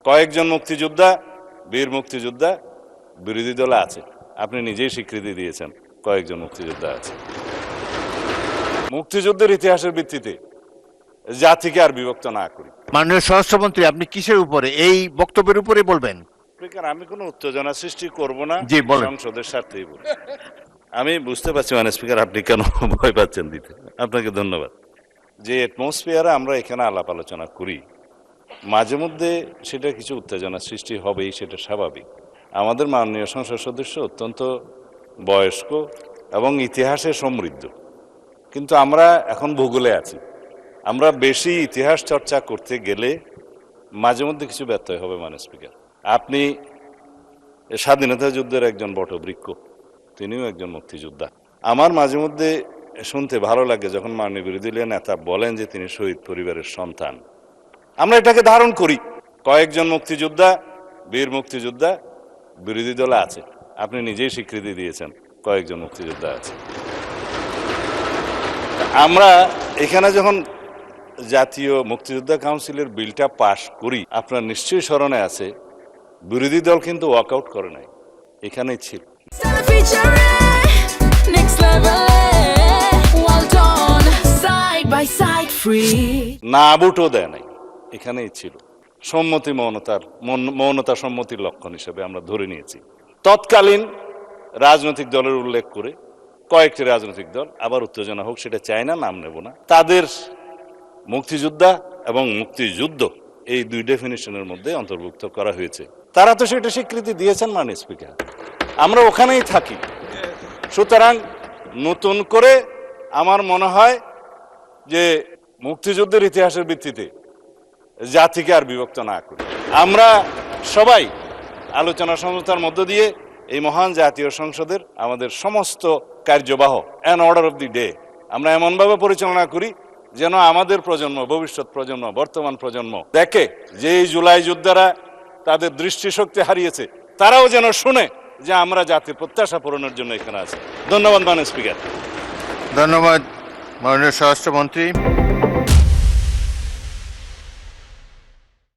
কয়েকজন মুক্তিযোদ্ধা, বীর মুক্তিযোদ্ধা বিরোধী দলে আছে। আপনি নিজেই স্বীকৃতি দিয়েছেন কয়েকজন মুক্তিযোদ্ধা আছে। মুক্তিযুদ্ধের ইতিহাসের ভিত্তিতে জাতিকে আর বিভক্ত না করি। মাননীয় স্বরাষ্ট্রমন্ত্রী, আপনি কিসের উপরে, এই বক্তব্যের উপরে বলবেন? স্পিকার, আমি কোনো উত্তেজনা সৃষ্টি করব না, জি বলেন। সংসদের স্বার্থেই বলি। আমি বুঝতে পারছি মানে স্পিকার আপনি কেন ভয় পাচ্ছেন দিতে। আপনাকে ধন্যবাদ। যে অ্যাটমসফিয়ারে আমরা এখানে আলাপ আলোচনা করি, মাঝে মধ্যে সেটা কিছু উত্তেজনা সৃষ্টি হবেই, সেটা স্বাভাবিক। আমাদের মাননীয় সংসদ সদস্য অত্যন্ত বয়স্ক এবং ইতিহাসে সমৃদ্ধ, কিন্তু আমরা এখন ভূগোলে আছি। আমরা বেশি ইতিহাস চর্চা করতে গেলে মাঝে মধ্যে কিছু ব্যত্যয় হবে। মানে স্পিকার, আপনি স্বাধীনতা যুদ্ধের একজন বটবৃক্ষ, তিনিও একজন মুক্তিযোদ্ধা। আমার মাঝে মধ্যে শুনতে ভালো লাগে যখন মাননীয় বিরোধী দলীয় নেতা বলেন যে তিনি শহীদ পরিবারের সন্তান। আমরা এটাকে ধারণ করি। কয়েকজন মুক্তিযোদ্ধা, বীর মুক্তিযোদ্ধা বিরোধী দলে আছে। আপনি নিজেই স্বীকৃতি দিয়েছেন কয়েকজন মুক্তিযোদ্ধা আছে। আমরা এখানে যখন জাতীয় মুক্তিযোদ্ধা কাউন্সিলের বিলটা পাশ করি, আপনার নিশ্চয়ই স্মরণে আছে বিরোধী দল কিন্তু ওয়াকআউট করে নাই, এখানেই ছিল। না ভোটও দেয় নাই, এখানেই ছিল। সম্মতি মৌনতা সম্মতির লক্ষণ হিসেবে আমরা ধরে নিয়েছি। তৎকালীন রাজনৈতিক দলের উল্লেখ করে কয়েকটি রাজনৈতিক দল, আবার উত্তেজনা হোক সেটা চায় না, নাম নেব না, তাদের মুক্তিযোদ্ধা এবং মুক্তিযুদ্ধ এই দুই ডেফিনিশনের মধ্যে অন্তর্ভুক্ত করা হয়েছে। তারা তো সেটা স্বীকৃতি দিয়েছেন মাননীয় স্পিকার, আমরা ওখানেই থাকি। সুতরাং নতুন করে আমার মনে হয় যে মুক্তিযুদ্ধের ইতিহাসের ভিত্তিতে জাতিকে আর বিভক্ত না করি। আমরা সবাই আলোচনা সমঝোতার মধ্য দিয়ে এই মহান জাতীয় সংসদের আমাদের সমস্ত কার্যবাহ an order of the day আমরা এমনভাবে পরিচালনা করি যেন আমাদের প্রজন্ম, ভবিষ্যৎ প্রজন্ম, বর্তমান প্রজন্ম দেখে যে এই জুলাই যোদ্ধারা তাদের দৃষ্টিশক্তি হারিয়েছে, তারাও যেন শুনে যে আমরা জাতির প্রত্যাশা পূরণের জন্য এখানে আছি। ধন্যবাদ মাননীয় স্পিকার। ধন্যবাদ মাননীয় স্বরাষ্ট্রমন্ত্রী।